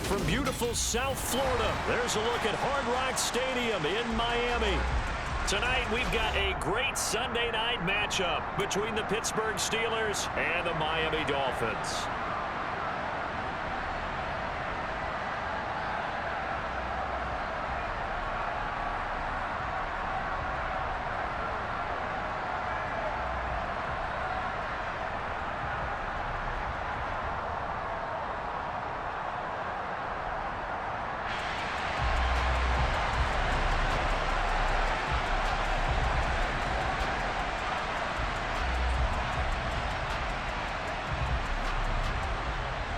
From beautiful South Florida, there's a look at Hard Rock Stadium in Miami. Tonight, we've got a great Sunday night matchup between the Pittsburgh Steelers and the Miami Dolphins.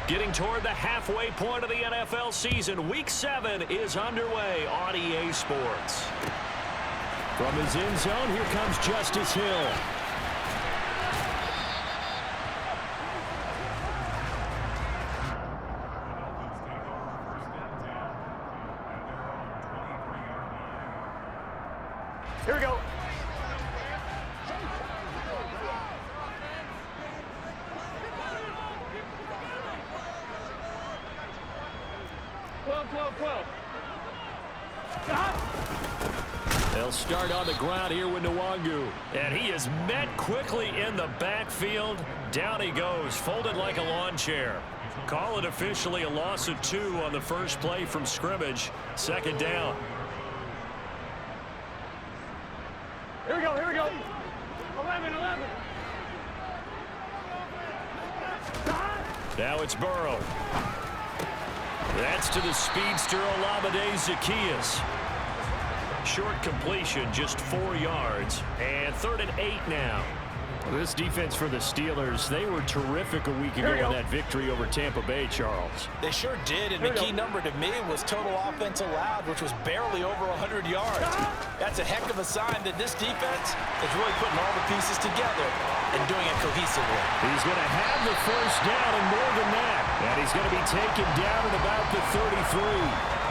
Getting toward the halfway point of the NFL season, Week 7 is underway on EA Sports. From his end zone, here comes Justice Hill. Here we go. They'll start on the ground here with Nwangu. And he is met quickly in the backfield. Down he goes, folded like a lawn chair. Call it officially a loss of 2 on the first play from scrimmage. Second down. Here we go, here we go. 11. Now it's Burrow. That's to the speedster Olamide Zaccheaus. Short completion, just 4 yards. And 3rd and 8 now. This defense for the Steelers, they were terrific a week ago in that victory over Tampa Bay, Charles. They sure did, and the key number to me was total offense allowed, which was barely over 100 yards. That's a heck of a sign that this defense is really putting all the pieces together and doing it cohesively. He's going to have the first down and more than that. And he's going to be taken down at about the 33.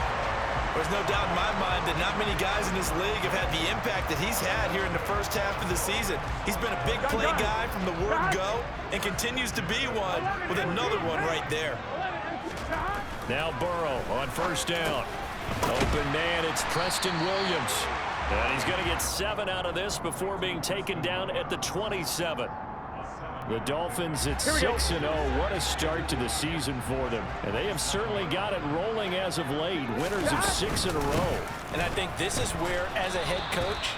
There's no doubt in my mind that not many guys in this league have had the impact that he's had here in the first half of the season. He's been a big play guy from the word go and continues to be one with another one right there. Now Burrow on first down. Open man, it's Preston Williams. And he's going to get 7 out of this before being taken down at the 27. The Dolphins at 6-0. What a start to the season for them. And they have certainly got it rolling as of late. Winners of 6 in a row. And I think this is where, as a head coach,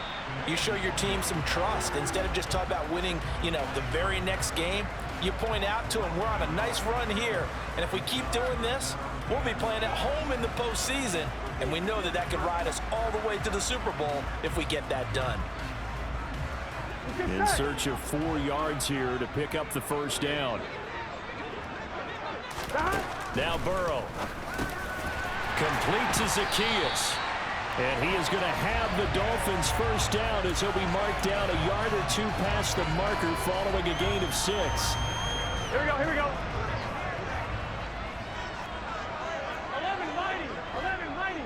you show your team some trust. Instead of just talking about winning, the very next game, you point out to them, we're on a nice run here. And if we keep doing this, we'll be playing at home in the postseason. And we know that could ride us all the way to the Super Bowl if we get that done. In search of 4 yards here to pick up the first down. Now Burrow. Complete to Zaccheaus. And he is going to have the Dolphins first down as he'll be marked down a yard or 2 past the marker following a gain of 6. Here we go. 11 mighty.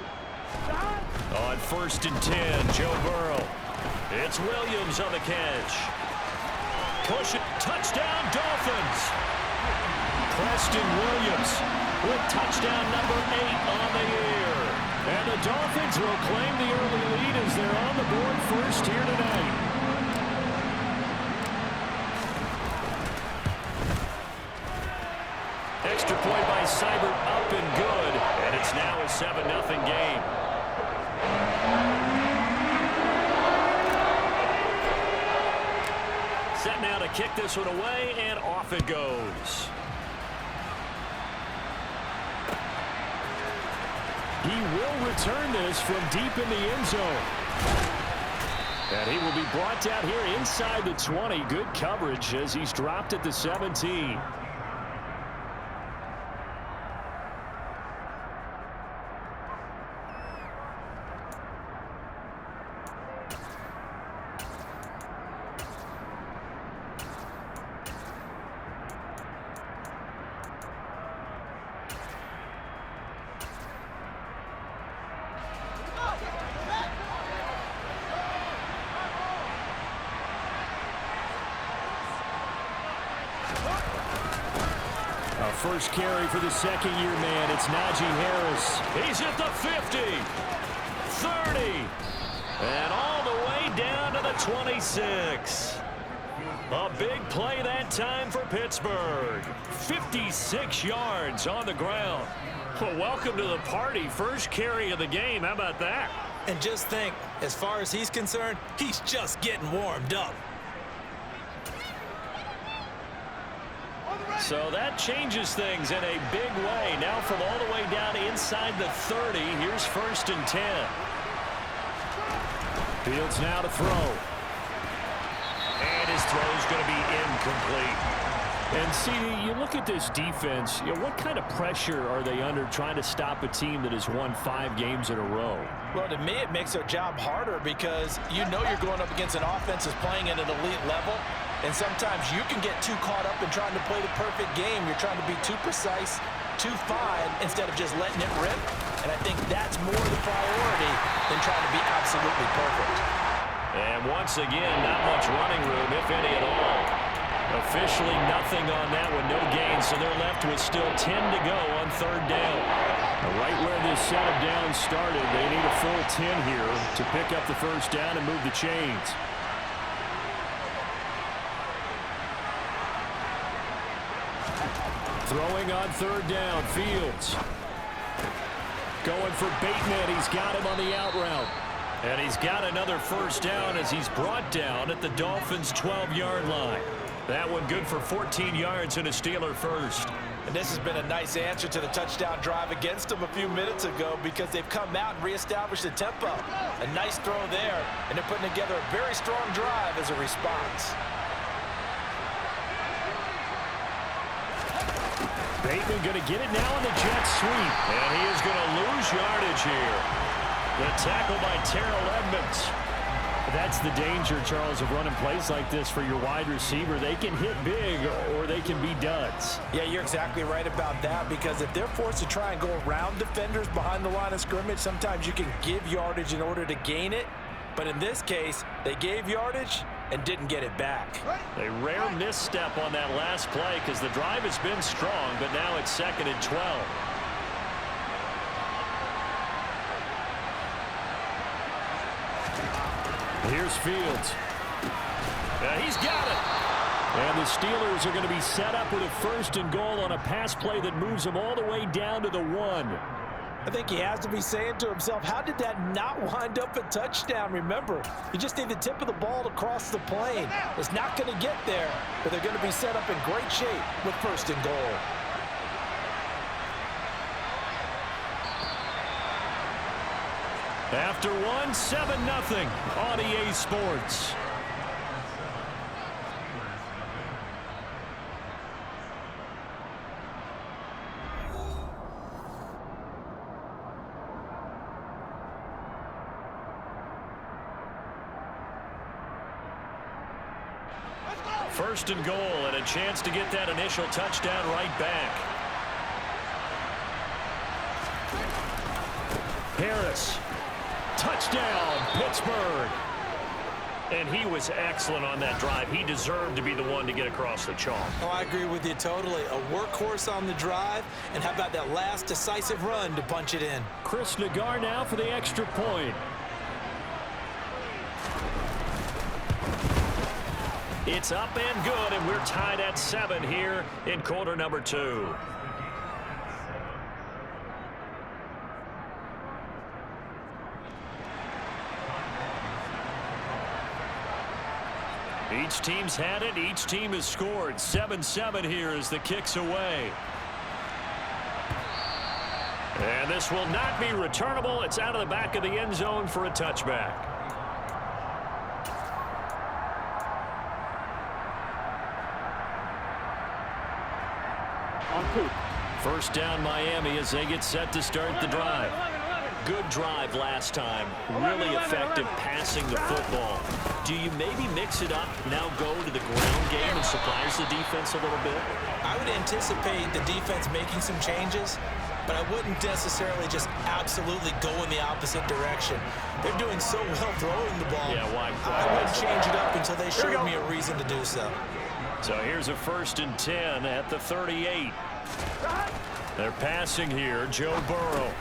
On 1st and 10, Joe Burrow. It's Williams on the catch. Push it. Touchdown, Dolphins. Preston Williams with touchdown number 8 on the year. And the Dolphins will claim the early lead as they're on the board first here tonight. Extra point by Seibert up and good. And it's now a 7-0 game. Set now to kick this one away, and off it goes. He will return this from deep in the end zone. And he will be brought down here inside the 20. Good coverage as he's dropped at the 17. A first carry for the second-year man. It's Najee Harris. He's at the 50, 30, and all the way down to the 26. A big play that time for Pittsburgh. 56 yards on the ground. Well, welcome to the party. First carry of the game. How about that? And just think, as far as he's concerned, he's just getting warmed up. So that changes things in a big way. Now from all the way down inside the 30, here's 1st and 10. Fields now to throw. And his throw is going to be incomplete. And see, you look at this defense, what kind of pressure are they under trying to stop a team that has won 5 games in a row? Well, to me, it makes their job harder because you know you're going up against an offense that's playing at an elite level. And sometimes you can get too caught up in trying to play the perfect game. You're trying to be too precise, too fine, instead of just letting it rip. And I think that's more the priority than trying to be absolutely perfect. And once again, not much running room, if any at all. Officially nothing on that one, no gain. So they're left with still 10 to go on 3rd down. Right where this set of downs started, they need a full 10 here to pick up the 1st down and move the chains. Throwing on 3rd down, Fields. Going for Bateman. He's got him on the out route. And he's got another 1st down as he's brought down at the Dolphins' 12-yard line. That one good for 14 yards and a Steeler first. And this has been a nice answer to the touchdown drive against them a few minutes ago because they've come out and reestablished the tempo. A nice throw there, and they're putting together a very strong drive as a response. Bateman going to get it now on the jet sweep. And he is going to lose yardage here. The tackle by Terrell Edmonds. That's the danger, Charles, of running plays like this for your wide receiver. They can hit big or they can be duds. Yeah, you're exactly right about that because if they're forced to try and go around defenders behind the line of scrimmage, sometimes you can give yardage in order to gain it. But in this case, they gave yardage and didn't get it back. A rare misstep on that last play because the drive has been strong, but now it's 2nd and 12. Here's Fields. He's got it. And the Steelers are going to be set up with a 1st and goal on a pass play that moves them all the way down to the 1. I think he has to be saying to himself, how did that not wind up a touchdown? Remember, you just need the tip of the ball to cross the plane. It's not going to get there, but they're going to be set up in great shape with 1st and goal. After one, 7-0 on EA Sports. First and goal and a chance to get that initial touchdown right back. Harris. Touchdown, Pittsburgh. And he was excellent on that drive. He deserved to be the one to get across the chalk. Oh, I agree with you totally. A workhorse on the drive, and how about that last decisive run to punch it in? Chris Nagar now for the extra point. It's up and good, and we're tied at 7 here in quarter number 2. Each team's had it. Each team has scored. 7-7 here as the kick's away. And this will not be returnable. It's out of the back of the end zone for a touchback. On 2. First down Miami as they get set to start the drive. Good drive last time. Really effective passing the football. Do you maybe mix it up, now go to the ground game and surprise the defense a little bit? I would anticipate the defense making some changes, but I wouldn't necessarily just absolutely go in the opposite direction. They're doing so well throwing the ball. Yeah, why? I wouldn't change it up until they showed me a reason to do so. So here's a 1st and 10 at the 38. They're passing here. Joe Burrow.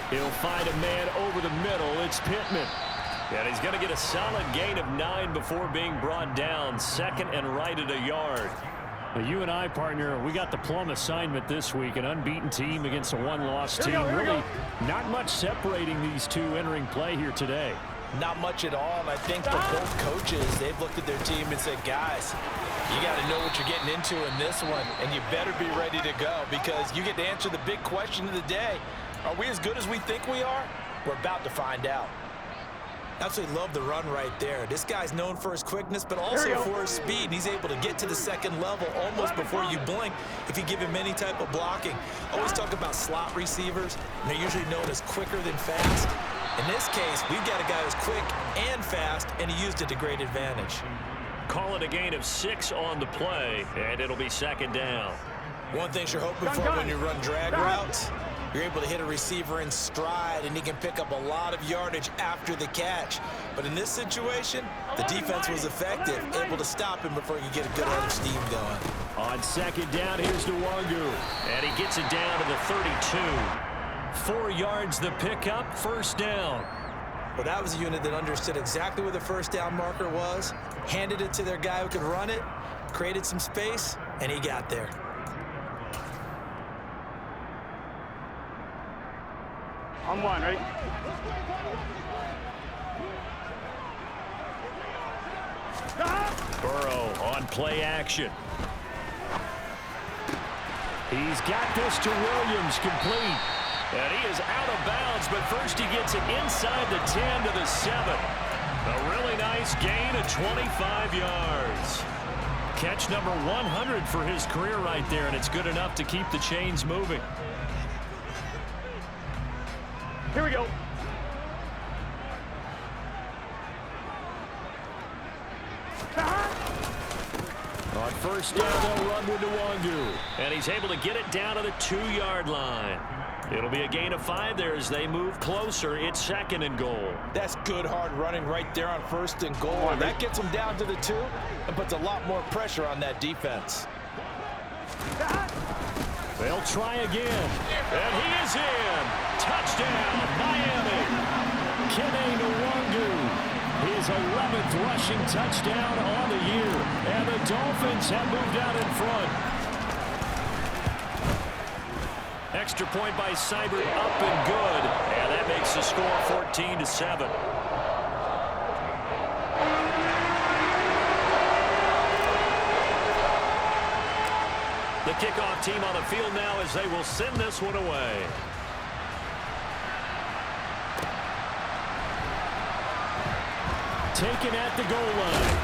He'll find a man over the middle. It's Pittman. And he's going to get a solid gain of 9 before being brought down. Second and right at a yard. Well, you and I, partner, we got the plum assignment this week. An unbeaten team against a one-loss team. Really not much separating these two entering play here today. Not much at all, and I think for both coaches, they've looked at their team and said, guys, you got to know what you're getting into in this one, and you better be ready to go because you get to answer the big question of the day. Are we as good as we think we are? We're about to find out. Absolutely love the run right there. This guy's known for his quickness, but also for his speed. And he's able to get to the second level almost before you blink if you give him any type of blocking. Always talk about slot receivers, and they're usually known as quicker than fast. In this case, we've got a guy who's quick and fast, and he used it to great advantage. Call it a gain of 6 on the play, and it'll be second down. One thing you're hoping for when you run drag routes, you're able to hit a receiver in stride, and he can pick up a lot of yardage after the catch. But in this situation, the defense was effective, able to stop him before you get a good head of steam going. On second down, here's Nwangu, and he gets it down to the 32. 4 yards the pickup, first down. Well, that was a unit that understood exactly where the first down marker was, handed it to their guy who could run it, created some space, and he got there. On one, ready? Burrow on play action. He's got this to Williams, complete. And he is out of bounds, but first he gets it inside the 10 to the 7. A really nice gain of 25 yards. Catch number 100 for his career right there, and it's good enough to keep the chains moving. Here we go. On first down, they'll run with Nwangu. And he's able to get it down to the 2-yard line. It'll be a gain of 5 there as they move closer. It's second and goal. That's good hard running right there on first and goal. That gets them down to the 2 and puts a lot more pressure on that defense. They'll try again. And he is in. Touchdown, Miami. Kene Nwangu. His 11th rushing touchdown on the year. And the Dolphins have moved out in front. Extra point by Seibert, up and good. And that makes the score 14-7. The kickoff team on the field now as they will send this one away. Taken at the goal line.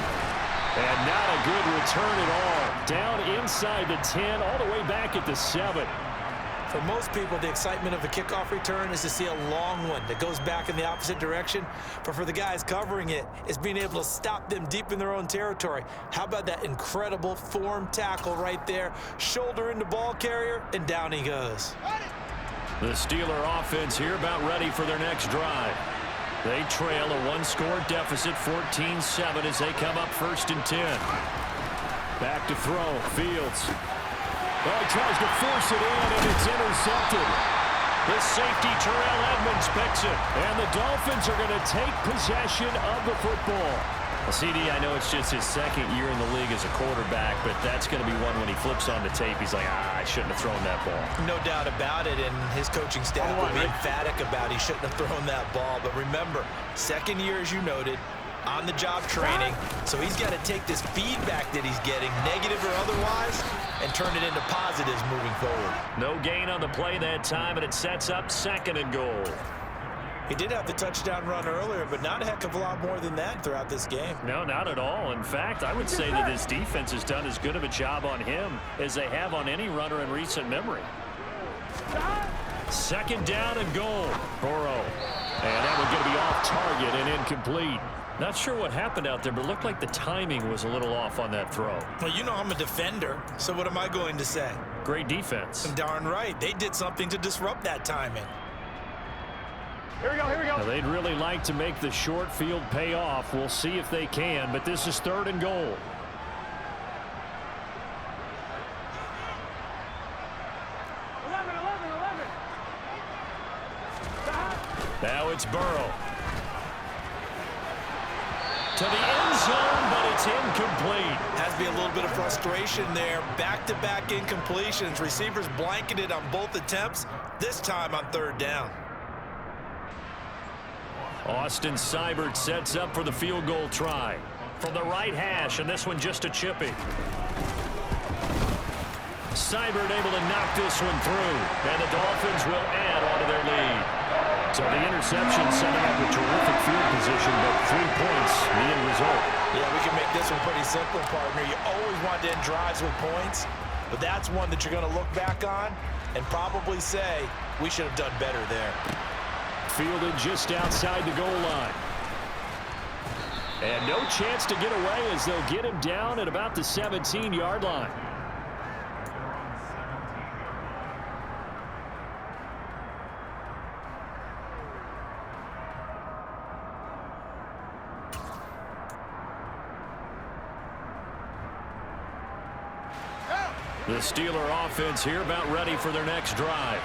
And not a good return at all. Down inside the 10, all the way back at the 7. For most people, the excitement of a kickoff return is to see a long one that goes back in the opposite direction. But for the guys covering it, it's being able to stop them deep in their own territory. How about that incredible form tackle right there? Shoulder into ball carrier, and down he goes. The Steeler offense here about ready for their next drive. They trail a 1-score deficit, 14-7 as they come up first and 10. Back to throw, Fields. Well, he tries to force it in, and it's intercepted. The safety, Terrell Edmonds, picks it. And the Dolphins are going to take possession of the football. Well, CD, I know it's just his second year in the league as a quarterback, but that's going to be one when he flips on the tape. He's like, I shouldn't have thrown that ball. No doubt about it, and his coaching staff will be emphatic about he shouldn't have thrown that ball. But remember, second year, as you noted, on-the-job training, so he's got to take this feedback that he's getting, negative or otherwise, and turn it into positives moving forward. No gain on the play that time, and it sets up second and goal. He did have the touchdown run earlier, but not a heck of a lot more than that throughout this game. No, not at all. In fact, I would say that this defense has done as good of a job on him as they have on any runner in recent memory. Second down and goal. Burrow. And that one's going to be off target and incomplete. Not sure what happened out there, but it looked like the timing was a little off on that throw. Well, you know I'm a defender, so what am I going to say? Great defense. Darn right. They did something to disrupt that timing. Here we go, here we go. Now, they'd really like to make the short field pay off. We'll see if they can, but this is third and goal. Now it's Burrow. To the end zone, but it's incomplete. Has to be a little bit of frustration there. Back-to-back incompletions. Receivers blanketed on both attempts, this time on third down. Austin Seibert sets up for the field goal try. From the right hash, and this one just a chippy. Seibert able to knock this one through, and the Dolphins will add on to their lead. So the interception setting up a terrific field position, but 3 points, the end result. Yeah, we can make this one pretty simple, partner. You always want to end drives with points, but that's one that you're going to look back on and probably say, we should have done better there. Fielded just outside the goal line. And no chance to get away as they'll get him down at about the 17-yard line. The Steeler offense here about ready for their next drive.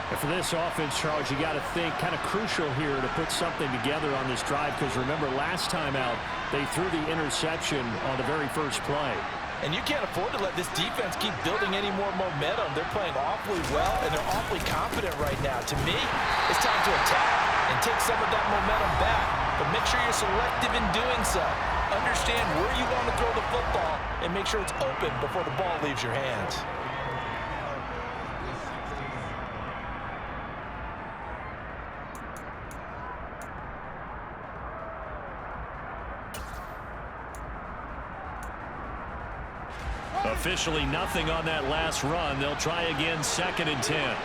And for this offense, Charles, you got to think kind of crucial here to put something together on this drive, because remember last time out they threw the interception on the very first play. And you can't afford to let this defense keep building any more momentum. They're playing awfully well, and they're awfully confident right now. To me, it's time to attack and take some of that momentum back. But make sure you're selective in doing so. Understand where you want to throw the football and make sure it's open before the ball leaves your hands. Officially nothing on that last run. They'll try again, 2nd and 10.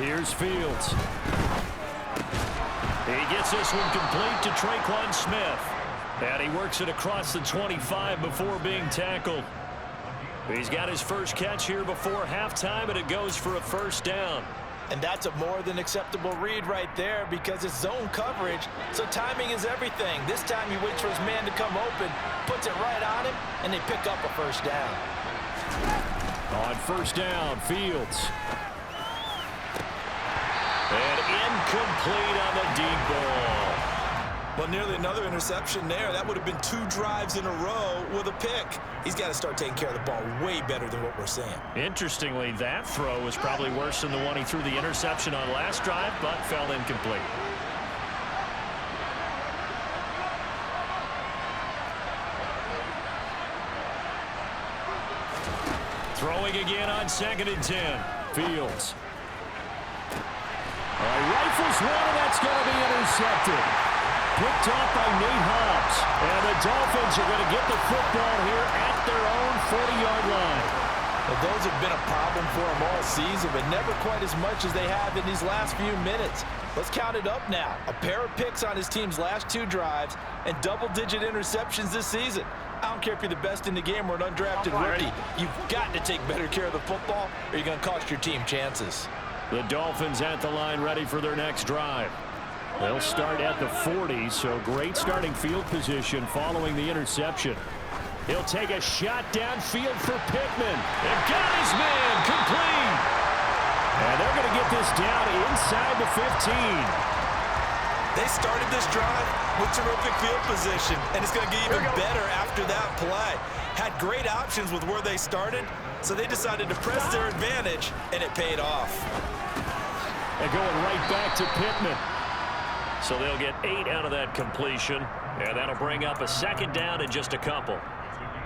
Here's Fields. He gets this one complete to Traquan Smith. And he works it across the 25 before being tackled. He's got his first catch here before halftime, and it goes for a first down. And that's a more than acceptable read right there, because it's zone coverage, so timing is everything. This time he waits for his man to come open, puts it right on him, and they pick up a first down. On first down, Fields. And incomplete on the deep ball. Well, nearly another interception there. That would have been 2 drives in a row with a pick. He's got to start taking care of the ball way better than what we're seeing. Interestingly, that throw was probably worse than the one he threw the interception on last drive, but fell incomplete. Throwing again on 2nd and 10. Fields. All right, rifles one, and that's going to be intercepted. Picked off by Nate Hobbs. And the Dolphins are going to get the football here at their own 40-yard line. Well, those have been a problem for them all season, but never quite as much as they have in these last few minutes. Let's count it up now. A pair of picks on his team's last 2 drives and double-digit interceptions this season. I don't care if you're the best in the game or an undrafted rookie. You've got to take better care of the football, or you're going to cost your team chances. The Dolphins at the line ready for their next drive. They'll start at the 40, so great starting field position following the interception. He'll take a shot downfield for Pittman. And got his man complete. And they're going to get this down inside the 15. They started this drive with terrific field position, and it's going to get even better after that play. Had great options with where they started, so they decided to press their advantage, and it paid off. And going right back to Pittman. So they'll get 8 out of that completion, and that'll bring up a 2nd down and just a couple.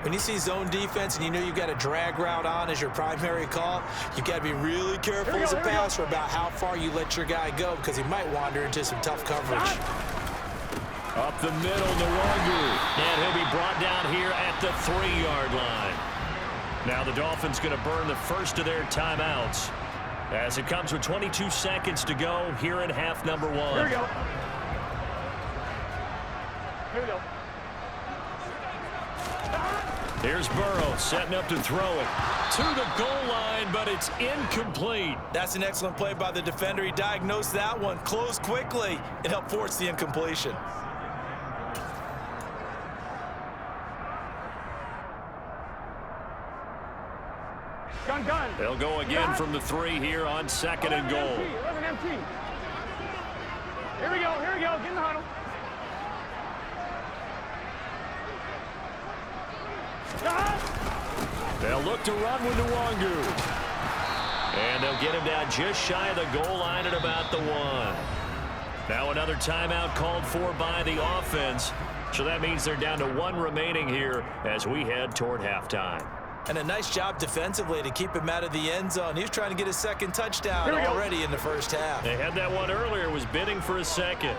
When you see zone defense and you know you've got a drag route on as your primary call, you've got to be really careful as a passer about how far you let your guy go, because he might wander into some tough coverage. Up the middle, Nwangu. And he'll be brought down here at the 3-yard line. Now the Dolphins going to burn the first of their timeouts, as it comes with 22 seconds to go here in half number 1. Here we go. Here we go. Here's Burrow setting up to throw it to the goal line, but it's incomplete. That's an excellent play by the defender. He diagnosed that one, closed quickly, and helped force the incompletion. Gun. They'll go again from the 3 here on 2nd and goal. 11 MT. Here we go. Get in the huddle. They'll look to run with Nwangu. And they'll get him down just shy of the goal line at about the 1. Now another timeout called for by the offense. So that means they're down to 1 remaining here as we head toward halftime. And a nice job defensively to keep him out of the end zone. He was trying to get his 2nd touchdown already in the first half. They had that one earlier, was bidding for a 2nd.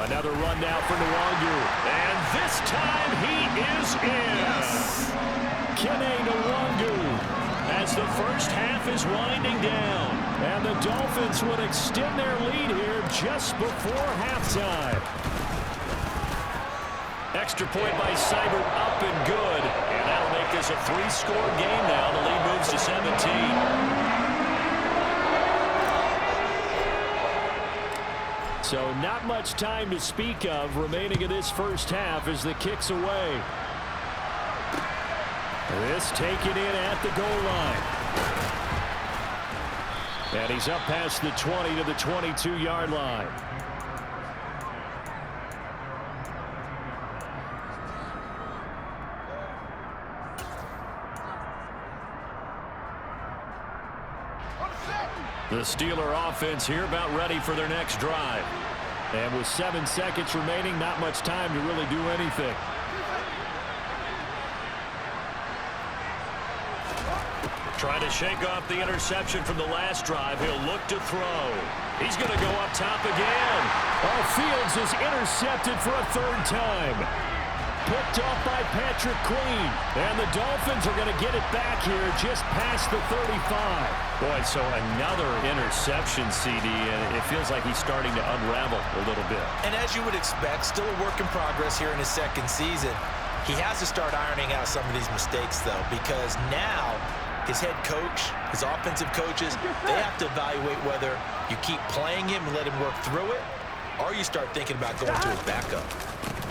Another run now for Nwangu. And this time he is in. Yes. Kene Nwangu as the first half is winding down. And the Dolphins would extend their lead here just before halftime. Extra point by Seibert up and good. And that'll make this a 3-score game now. The lead moves to 17. So not much time to speak of remaining in this first half as the kick's away. This taken in at the goal line. And he's up past the 20 to the 22-yard line. The Steeler offense here about ready for their next drive. And with 7 seconds remaining, not much time to really do anything. Trying to shake off the interception from the last drive. He'll look to throw. He's going to go up top again. Fields is intercepted for a 3rd time. Picked off by Patrick Queen. And the Dolphins are going to get it back here just past the 35. Boy, so another interception, CD, and it feels like he's starting to unravel a little bit. And as you would expect, still a work in progress here in his 2nd season. He has to start ironing out some of these mistakes, though, because now his head coach, his offensive coaches, they have to evaluate whether you keep playing him and let him work through it, or you start thinking about going to his backup.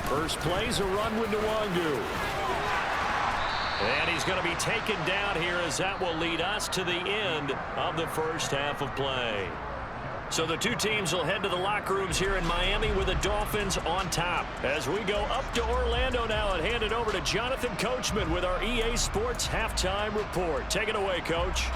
First play's a run with Nwangu. And he's going to be taken down here as that will lead us to the end of the first half of play. So the two teams will head to the locker rooms here in Miami with the Dolphins on top. As we go up to Orlando now and hand it over to Jonathan Coachman with our EA Sports Halftime Report. Take it away, Coach.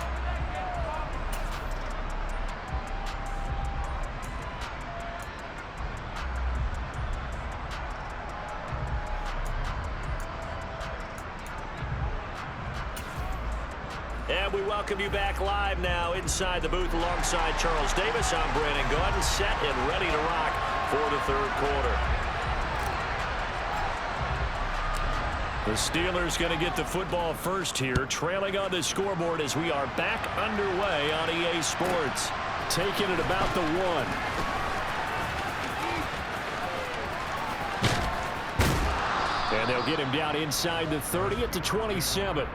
And we welcome you back live now inside the booth alongside Charles Davis. I'm Brandon Gaudin, set and ready to rock for the 3rd quarter. The Steelers going to get the football first here, trailing on the scoreboard as we are back underway on EA Sports. Taking it about the 1. And they'll get him down inside the 30 at the 27.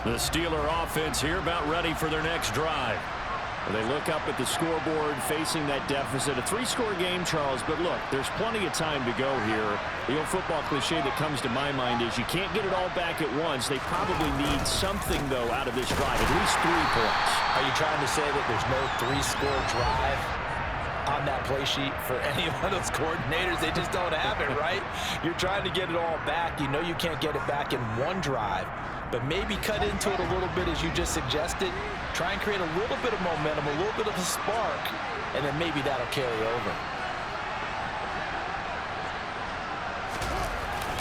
The Steeler offense here about ready for their next drive. They look up at the scoreboard facing that deficit. A 3-score game, Charles, but look, there's plenty of time to go here. The old football cliche that comes to my mind is you can't get it all back at once. They probably need something, though, out of this drive, at least 3 points. Are you trying to say that there's no 3-score drive on that play sheet for any one of those coordinators? They just don't have it, right? You're trying to get it all back. You know you can't get it back in one drive, but maybe cut into it a little bit as you just suggested. Try and create a little bit of momentum, a little bit of a spark, and then maybe that'll carry over.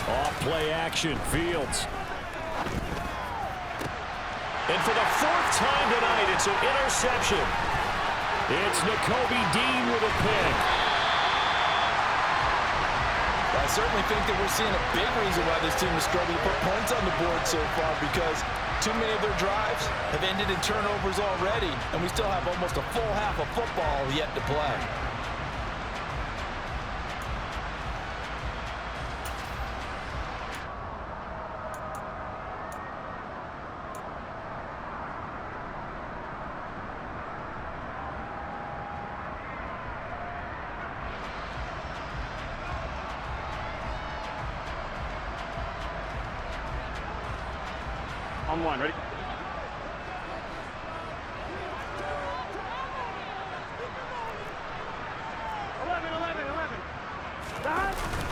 Off play action, Fields. And for the 4th time tonight, it's an interception. It's Nakobe Dean with a pick. I certainly think that we're seeing a big reason why this team is struggling to put points on the board so far, because too many of their drives have ended in turnovers already, and we still have almost a full half of football yet to play. On one, ready?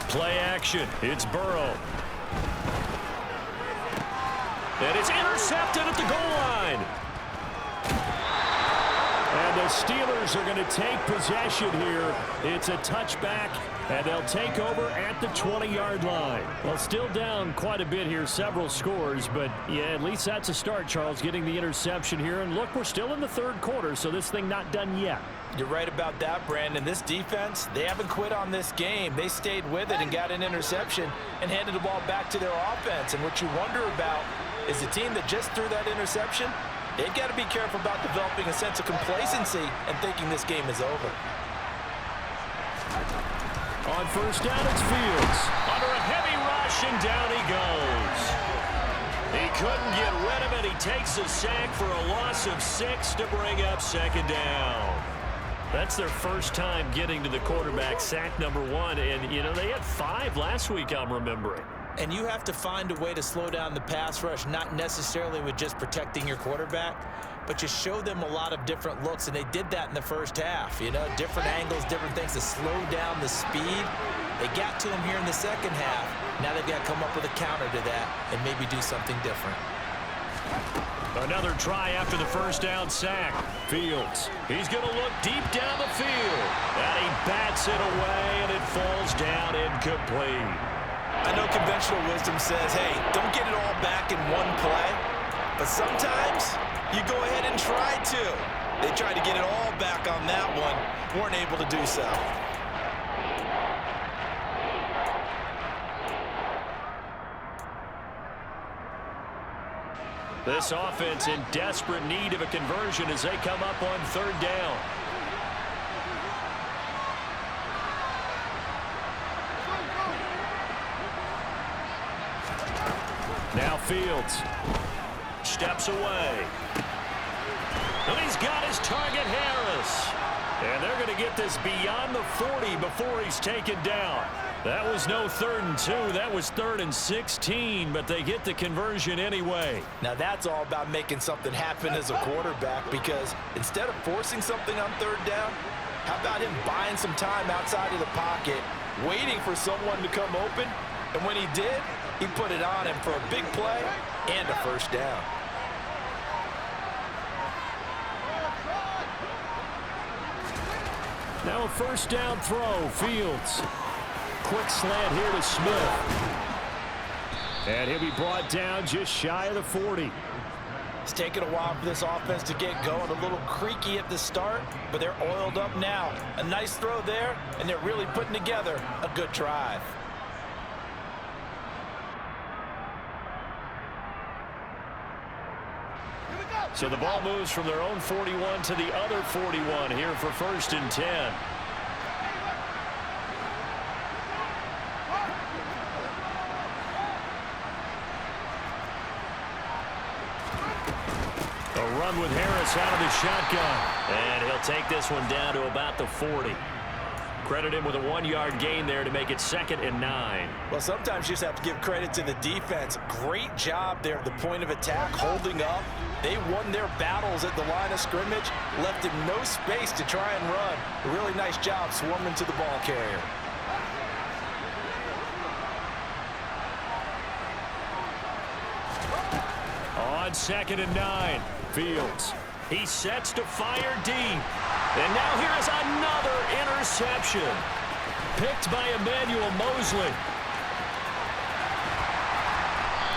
Play action. It's Burrow. And it's intercepted at the goal line. And the Steelers are going to take possession here. It's a touchback, and they'll take over at the 20-yard line. Well, still down quite a bit here, several scores, but yeah, at least that's a start, Charles, getting the interception here. And look, we're still in the third quarter, so this thing not done yet. You're right about that, Brandon. This defense, they haven't quit on this game. They stayed with it and got an interception and handed the ball back to their offense. And what you wonder about is the team that just threw that interception, they've got to be careful about developing a sense of complacency and thinking this game is over. On first down, it's Fields. Under a heavy rush, and down he goes. He couldn't get rid of it. He takes a sack for a loss of 6 to bring up second down. That's their first time getting to the quarterback, sack number 1. And, you know, they had 5 last week, I'm remembering. And you have to find a way to slow down the pass rush, not necessarily with just protecting your quarterback, but you show them a lot of different looks, and they did that in the first half. You know, different angles, different things to slow down the speed. They got to him here in the second half. Now they've got to come up with a counter to that and maybe do something different. Another try after the first down sack. Fields. He's going to look deep down the field. And he bats it away, and it falls down incomplete. I know conventional wisdom says, hey, don't get it all back in one play. But sometimes you go ahead and try to. They tried to get it all back on that one. Weren't able to do so. This offense in desperate need of a conversion as they come up on third down. Now Fields steps away. And he's got his target, Harris. And they're going to get this beyond the 40 before he's taken down. That was no 3rd and 2. That was 3rd and 16, but they get the conversion anyway. Now that's all about making something happen as a quarterback, because instead of forcing something on third down, how about him buying some time outside of the pocket, waiting for someone to come open, and when he did, he put it on him for a big play and a first down. Now a first down throw, Fields. Quick slant here to Smith. And he'll be brought down just shy of the 40. It's taken a while for this offense to get going. A little creaky at the start, but they're oiled up now. A nice throw there, and they're really putting together a good drive. So the ball moves from their own 41 to the other 41 here for 1st and 10. A run with Harris out of the shotgun. And he'll take this one down to about the 40. Credit him with a 1-yard gain there to make it 2nd and 9. Well, sometimes you just have to give credit to the defense. Great job there at the point of attack, holding up. They won their battles at the line of scrimmage, left him no space to try and run. A really nice job swarming to the ball carrier. On 2nd and 9, Fields. He sets to fire deep. And now here is another interception. Picked by Emmanuel Mosley.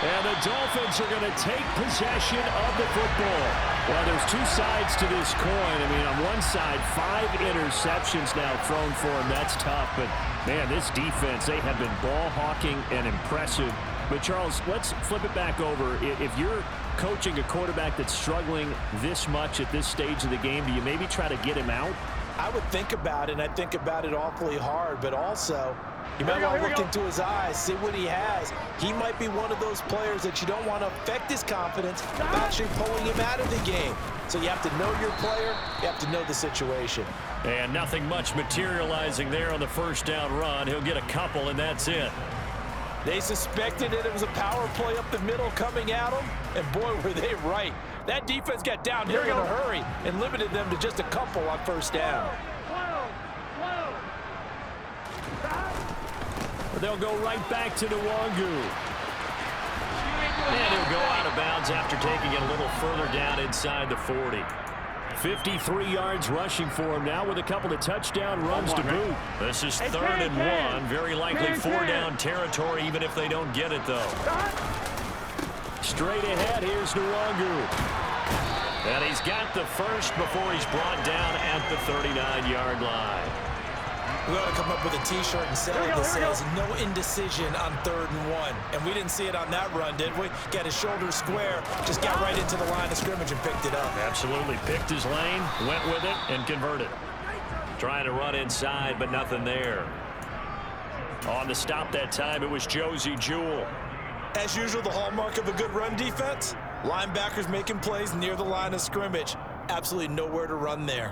And the Dolphins are going to take possession of the football. Well, there's 2 sides to this coin. I mean, on one side, 5 interceptions now thrown for him. That's tough. But, man, this defense, they have been ball hawking and impressive. But, Charles, let's flip it back over. If you're coaching a quarterback that's struggling this much at this stage of the game, do you maybe try to get him out? I would think about it, and I think about it awfully hard, but also you might want to look into his eyes, see what he has. He might be one of those players that you don't want to affect his confidence by actually pulling him out of the game. So you have to know your player, you have to know the situation. And nothing much materializing there on the first down run. He'll get a couple, and that's it. They suspected that it was a power play up the middle coming at them, and boy, were they right. That defense got down here in a hurry and limited them to just a couple on first down. They'll go right back to Nwangu. And he'll go out of bounds after taking it a little further down inside the 40. 53 yards rushing for him now with a couple of touchdown runs to boot. This is 3rd and 1. Very likely 4-down territory, even if they don't get it, though. Straight ahead, here's Nwangu. And he's got the first before he's brought down at the 39-yard line. We ought to come up with a T-shirt and sell it that says no indecision on 3rd and 1. And we didn't see it on that run, did we? Got his shoulders square, just got right into the line of scrimmage and picked it up. Absolutely. Picked his lane, went with it, and converted. Trying to run inside, but nothing there. On the stop that time, it was Josie Jewell. As usual, the hallmark of a good run defense, linebackers making plays near the line of scrimmage. Absolutely nowhere to run there.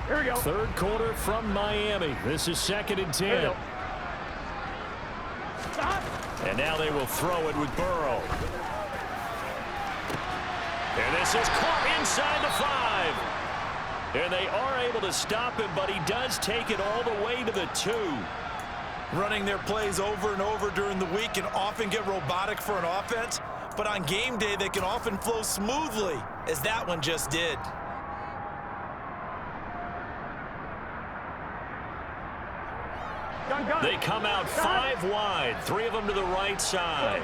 Here we go. 3rd quarter from Miami. This is 2nd and 10. And now they will throw it with Burrow. And this is caught inside the 5. And they are able to stop him, but he does take it all the way to the 2. Running their plays over and over during the week can often get robotic for an offense, but on game day they can often flow smoothly, as that one just did. They come out 5 wide, 3 of them to the right side.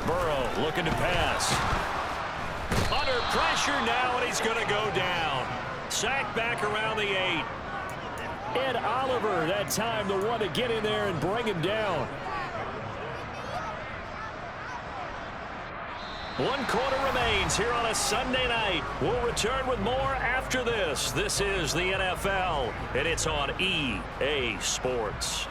Burrow looking to pass. Under pressure now, and he's going to go down. Sacked back around the 8. Ed Oliver, that time the one to get in there and bring him down. 1 quarter remains here on a Sunday night. We'll return with more after this. This is the NFL, and it's on EA Sports.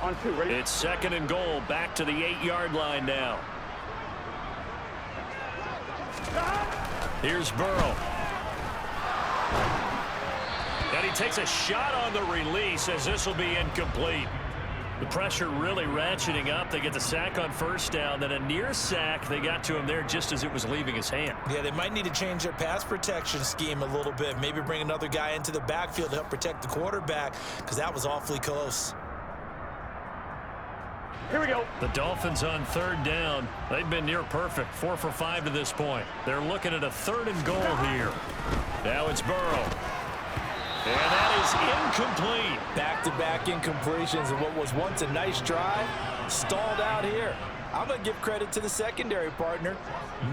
On 2, ready? It's 2nd and goal, back to the 8-yard line now. Here's Burrow. And he takes a shot on the release as this will be incomplete. The pressure really ratcheting up. They get the sack on first down, then a near sack. They got to him there just as it was leaving his hand. Yeah, they might need to change their pass protection scheme a little bit. Maybe bring another guy into the backfield to help protect the quarterback, because that was awfully close. Here we go. The Dolphins on 3rd down. They've been near perfect, 4 for 5 to this point. They're looking at a 3rd and goal here. Now it's Burrow. And that is incomplete. Back-to-back incompletions of what was once a nice drive, stalled out here. I'm going to give credit to the secondary partner.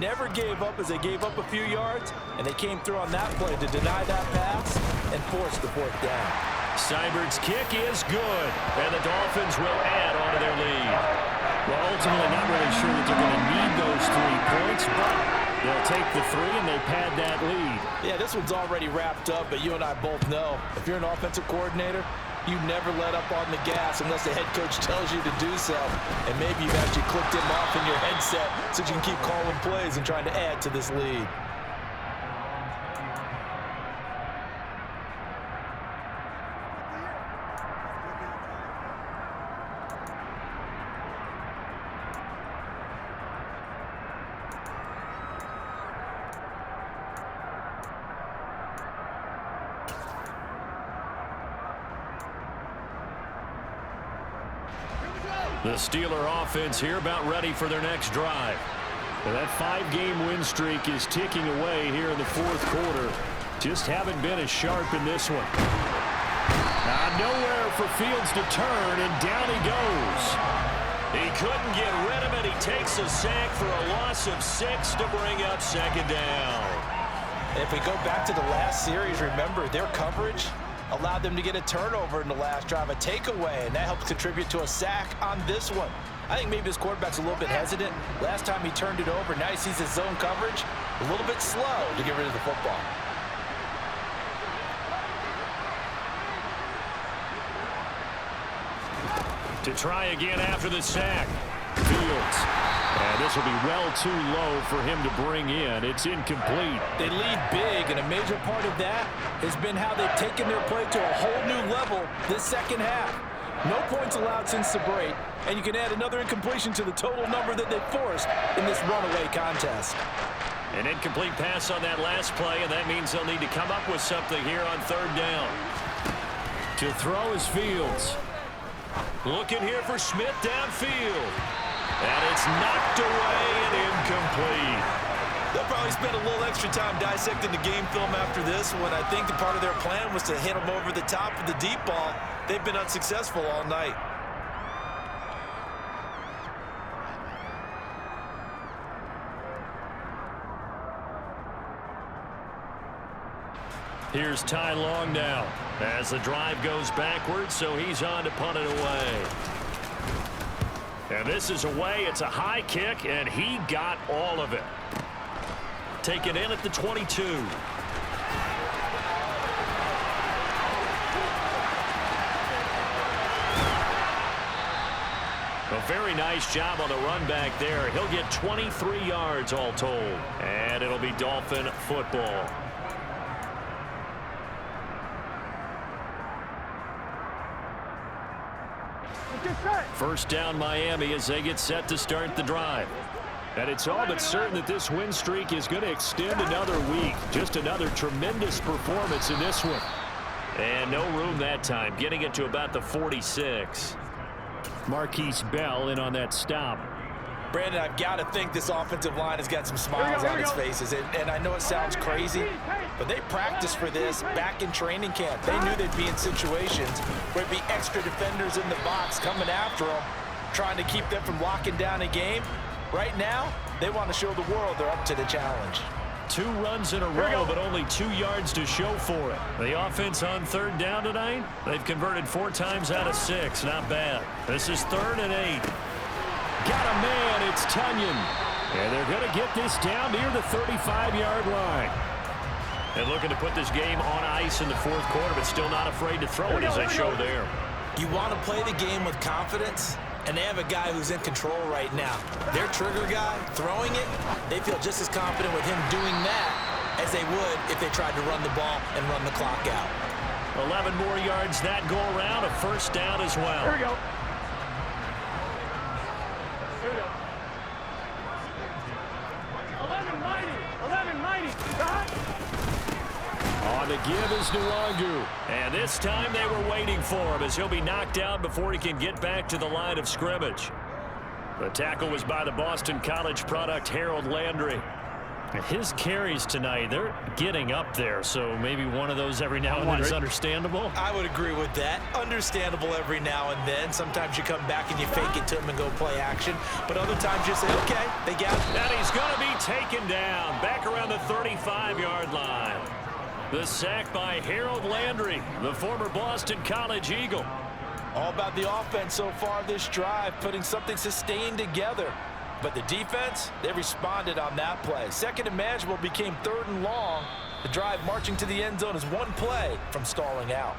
Never gave up as they gave up a few yards, and they came through on that play to deny that pass and force the 4th down. Seibert's kick is good, and the Dolphins will add on to their lead. Well, ultimately not really sure that they're going to need those 3 points, but they'll take the 3 and they pad that lead. Yeah, this one's already wrapped up, but you and I both know if you're an offensive coordinator, you never let up on the gas unless the head coach tells you to do so. And maybe you've actually clicked him off in your headset so you can keep calling plays and trying to add to this lead. The Steeler offense here about ready for their next drive. Well, that 5-game win streak is ticking away here in the 4th quarter. Just haven't been as sharp in this one. Nowhere for Fields to turn, and down he goes. He couldn't get rid of it. He takes a sack for a loss of 6 to bring up 2nd down. And if we go back to the last series, remember, their coverage allowed them to get a turnover in the last drive, a takeaway, and that helps contribute to a sack on this one. I think maybe this quarterback's a little bit hesitant. Last time he turned it over, now he sees his zone coverage. a little bit slow to get rid of the football. To try again after the sack. Fields. And this will be well too low for him to bring in. It's incomplete. They lead big, and a major part of that has been how they've taken their play to a whole new level this second half. No points allowed since the break, and you can add another incompletion to the total number that they forced in this runaway contest. An incomplete pass on that last play, and that means they'll need to come up with something here on third down. To throw is Fields. Looking here for Smith downfield. And it's knocked away and incomplete. They'll probably spend a little extra time dissecting the game film after this one. I think the part of their plan was to hit them over the top of the deep ball. They've been unsuccessful all night. Here's Ty Long now as the drive goes backwards, so he's on to punt it away. And this is away. It's a high kick, and he got all of it. Taken in at the 22. A very nice job on the run back there. He'll get 23 yards all told. And it'll be Dolphin football. First down Miami as they get set to start the drive. And it's all but certain that this win streak is going to extend another week. Just another tremendous performance in this one. And no room that time, getting it to about the 46. Marquise Bell in on that stop. Brandon, I've got to think this offensive line has got some smiles on its faces. And I know it sounds crazy, but they practiced for this back in training camp. They knew they'd be in situations where there'd be extra defenders in the box coming after them, trying to keep them from locking down a game. Right now, they want to show the world they're up to the challenge. 2 runs in a row, but only 2 yards to show for it. The offense on third down tonight, they've converted 4 times out of 6. Not bad. This is 3rd and 8. Got a man, it's Tunyon. And they're going to get this down near the 35-yard line. And looking to put this game on ice in the 4th quarter, but still not afraid to throw it as they show there. You want to play the game with confidence, and they have a guy who's in control right now. Their trigger guy, throwing it, they feel just as confident with him doing that as they would if they tried to run the ball and run the clock out. 11 more yards that go around, a first down as well. Here we go. 11-90. On the give is Nwangu. And this time they were waiting for him as he'll be knocked out before he can get back to the line of scrimmage. The tackle was by the Boston College product, Harold Landry. His carries tonight, they're getting up there, so maybe one of those every now and then is understandable. I would agree with that. Understandable every now and then. Sometimes you come back and you fake it to him and go play action. But other times you say, okay, they got it. And he's going to be taken down back around the 35-yard line. The sack by Harold Landry, the former Boston College Eagle. All about the offense so far this drive, putting something sustained together. But the defense, they responded on that play. Second and manageable became 3rd and long. The drive marching to the end zone is 1 play from stalling out.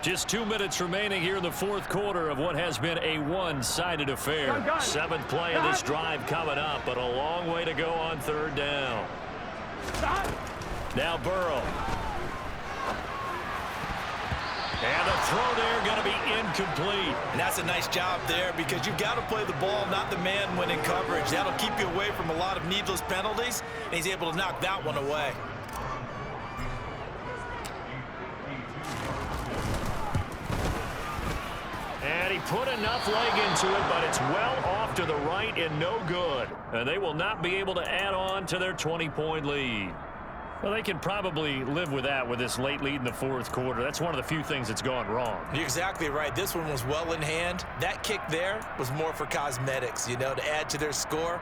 Just 2 minutes remaining here in the 4th quarter of what has been a one-sided affair. 7th play of this drive coming up, but a long way to go on 3rd down. Now Burrow. And the throw there going to be incomplete. And that's a nice job there because you've got to play the ball, not the man when in coverage. That'll keep you away from a lot of needless penalties, and he's able to knock that one away. And he put enough leg into it, but it's well off to the right and no good. And they will not be able to add on to their 20-point lead. Well, they can probably live with that with this late lead in the 4th quarter. That's one of the few things that's gone wrong. You're exactly right. This one was well in hand. That kick there was more for cosmetics, you know, to add to their score.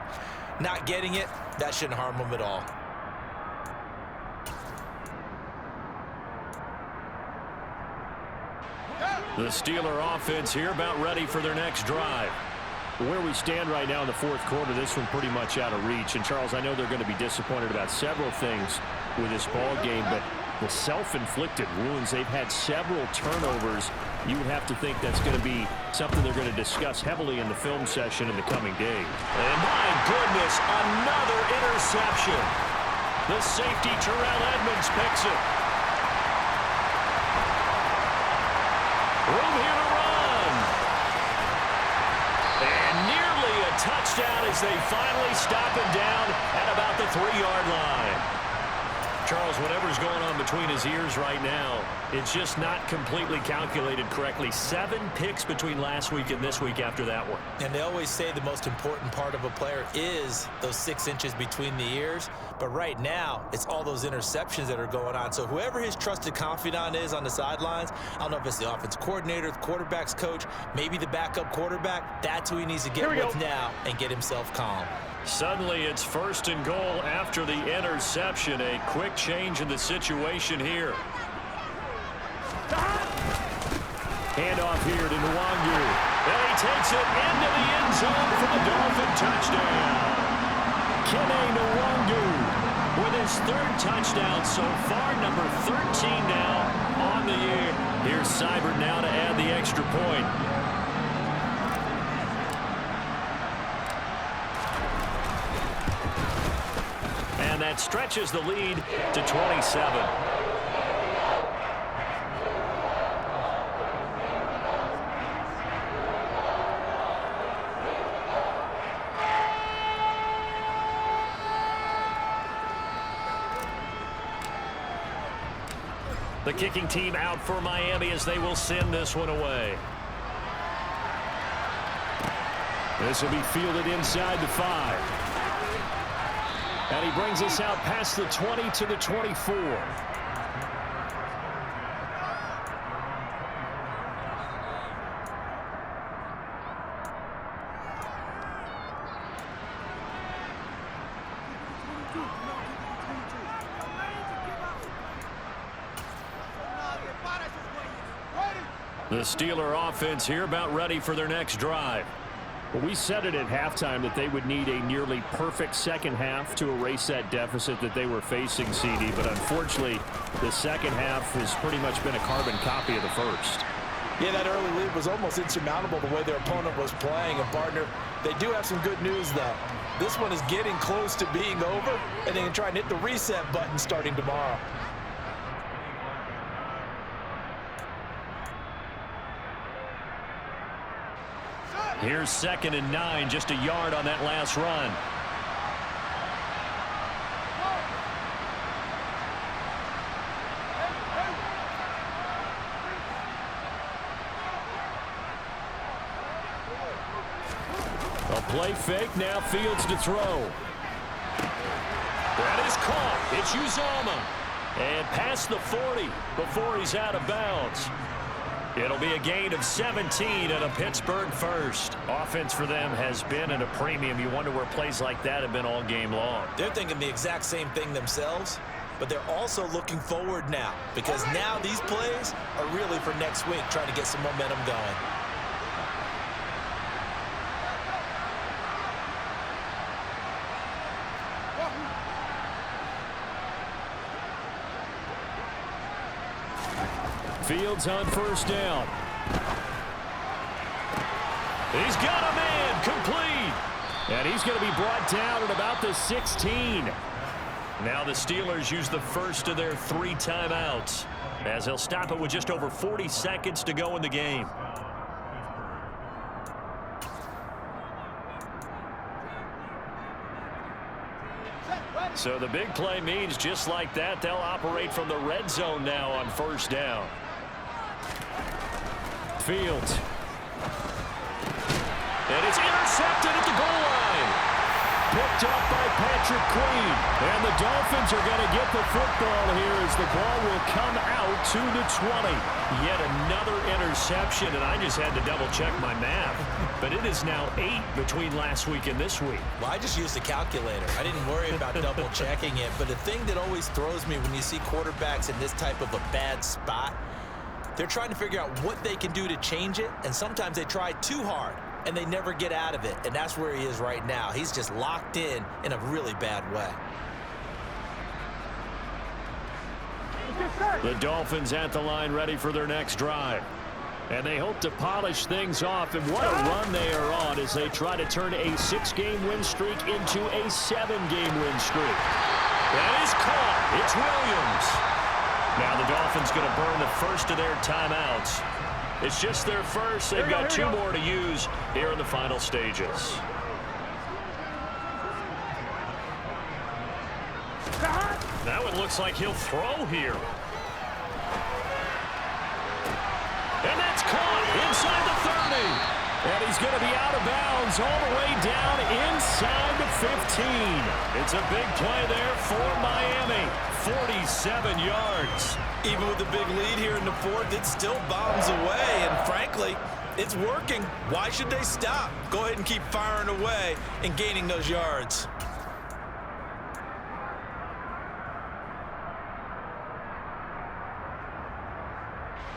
Not getting it, that shouldn't harm them at all. The Steeler offense here about ready for their next drive. where we stand right now in the fourth quarter, this one pretty much out of reach. And, Charles, I know they're going to be disappointed about several things with this ball game, but the self-inflicted wounds, they've had several turnovers. You would have to think that's going to be something they're going to discuss heavily in the film session in the coming days. And my goodness, another interception. The safety, Terrell Edmonds, picks it. Room here to run. And nearly a touchdown as they finally stop him down at about the 3-yard line. Charles, whatever's going on between his ears right now, it's just not completely calculated correctly. 7 picks between last week and this week after that one. And they always say the most important part of a player is those 6 inches between the ears. But right now, it's all those interceptions that are going on. So whoever his trusted confidant is on the sidelines, I don't know if it's the offense coordinator, the quarterback's coach, maybe the backup quarterback, that's who he needs to get with now and get himself calm. Suddenly it's 1st and goal after the interception. A quick change in the situation here. Handoff here to Nwangu. And he takes it into the end zone for the Dolphin touchdown. Kene Nwangu with his 3rd touchdown so far, number 13 now on the year. Here's Seibert now to add the extra point. And that stretches the lead to 27. The kicking team out for Miami as they will send this one away. This will be fielded inside the 5. And he brings us out past the 20 to the 24. The Steeler offense here about ready for their next drive. Well, we said it at halftime that they would need a nearly perfect second half to erase that deficit that they were facing, CD. But unfortunately, the second half has pretty much been a carbon copy of the first. Yeah, that early lead was almost insurmountable the way their opponent was playing. And, partner, they do have some good news, though. This one is getting close to being over, and they can try and hit the reset button starting tomorrow. Here's 2nd and 9, just a yard on that last run. A play fake, now Fields to throw. That is caught. It's Uzomah. And past the 40 before he's out of bounds. It'll be a gain of 17 and a Pittsburgh first. Offense for them has been at a premium. You wonder where plays like that have been all game long. They're thinking the exact same thing themselves, but they're also looking forward now because now these plays are really for next week, trying to get some momentum going. Fields on 1st down. He's got a man complete. And he's going to be brought down at about the 16. Now the Steelers use the first of their 3 timeouts as they'll stop it with just over 40 seconds to go in the game. So the big play means just like that, they'll operate from the red zone now on 1st down. Fields. And it's intercepted at the goal line. Picked up by Patrick Queen. And the Dolphins are going to get the football here as the ball will come out to the 20. Yet another interception, and I just had to double-check my math. But it is now 8 between last week and this week. Well, I just used a calculator. I didn't worry about double-checking it. But the thing that always throws me when you see quarterbacks in this type of a bad spot, they're trying to figure out what they can do to change it, and sometimes they try too hard. and they never get out of it, and that's where he is right now. He's just locked in a really bad way. The Dolphins at the line ready for their next drive. And they hope to polish things off, and what a run they are on as they try to turn a 6-game win streak into a 7-game win streak. That is caught. It's Williams. Now the Dolphins going to burn the first of their timeouts. It's just their first. They've got 2 more to use here in the final stages. That one looks like he'll throw here. And that's caught inside the 30. And he's going to be out of bounds all the way down inside the 15. It's a big play there for Miami. 47 yards. Even with the big lead here in the 4th, it still bombs away. And frankly, it's working. Why should they stop? Go ahead and keep firing away and gaining those yards.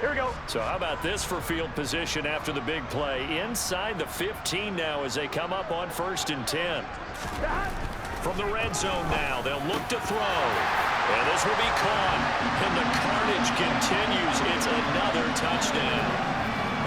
Here we go. So how about this for field position after the big play? Inside the 15 now as they come up on 1st and 10. From the red zone now, they'll look to throw. And this will be caught. And the carnage continues. It's another touchdown.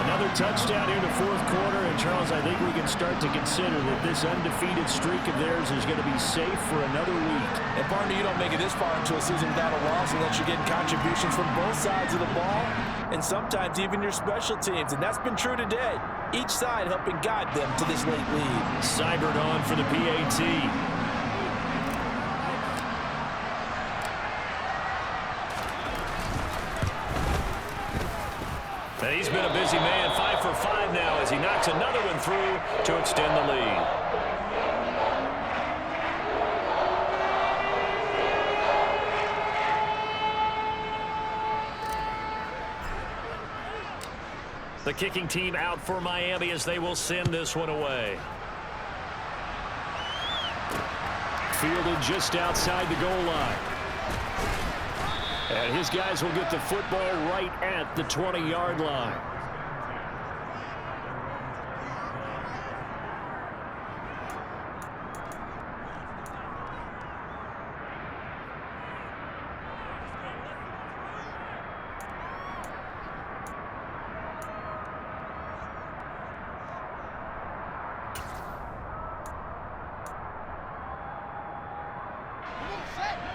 Another touchdown here in the 4th quarter. And, Charles, I think we can start to consider that this undefeated streak of theirs is going to be safe for another week. And, partner, you don't make it this far into a season without a loss unless you're getting contributions from both sides of the ball and sometimes even your special teams. And that's been true today. Each side helping guide them to this late lead. Seibert on for the PAT. And he's been a busy man, 5 for 5 now as he knocks another one through to extend the lead. The kicking team out for Miami as they will send this one away. Fielded just outside the goal line. And his guys will get the football right at the 20-yard line.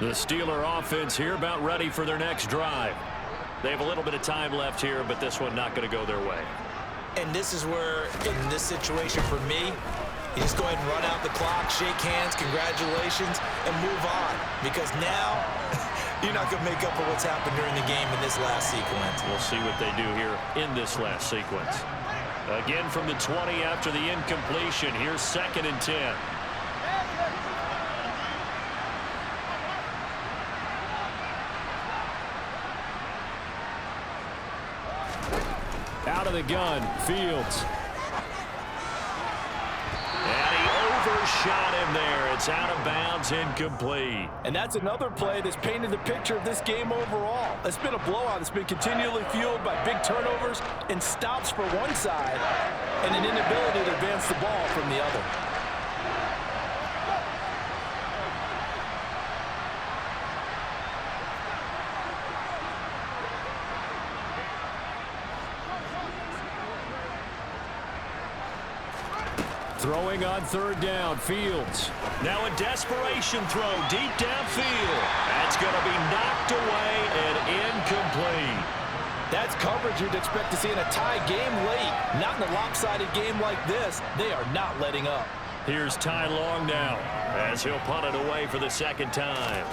The Steeler offense here about ready for their next drive. They have a little bit of time left here, but this one not going to go their way. And this is where, in this situation for me, you just go ahead and run out the clock, shake hands, congratulations, and move on. Because now, you're not going to make up for what's happened during the game in this last sequence. We'll see what they do here in this last sequence. Again from the 20 after the incompletion. Here's 2nd and 10. Out of the gun, Fields. And he overshot him there. It's out of bounds, incomplete. And that's another play that's painted the picture of this game overall. It's been a blowout. It's been continually fueled by big turnovers and stops for one side and an inability to advance the ball from the other. Throwing on 3rd down, Fields. Now a desperation throw deep downfield. That's going to be knocked away and incomplete. That's coverage you'd expect to see in a tie game late. Not in a lopsided game like this. They are not letting up. Here's Ty Long now as he'll punt it away for the 2nd time.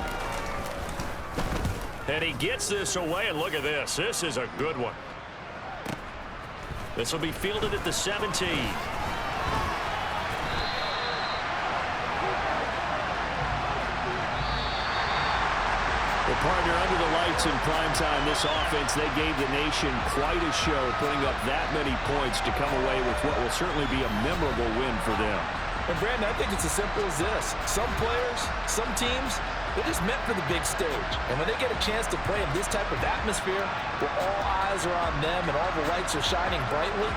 And he gets this away, and look at this. This is a good one. This will be fielded at the 17. Partner, under the lights in primetime, this offense, they gave the nation quite a show, putting up that many points to come away with what will certainly be a memorable win for them. And, Brandon, I think it's as simple as this. Some players, some teams, they're just meant for the big stage. And when they get a chance to play in this type of atmosphere, where all eyes are on them and all the lights are shining brightly,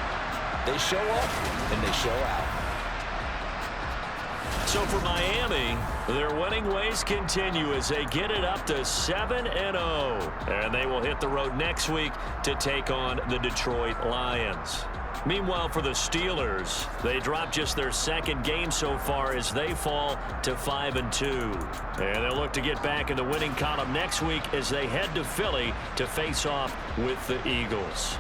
They show up, and they show out. So for Miami, their winning ways continue as they get it up to 7-0. And they will hit the road next week to take on the Detroit Lions. Meanwhile, for the Steelers, they dropped just their second game so far as they fall to 5-2. And they'll look to get back in the winning column next week as they head to Philly to face off with the Eagles.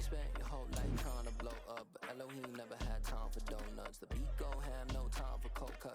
You spent your whole life trying to blow up, but Elohim never had time for donuts. The beat go ham, no time for cold cuts.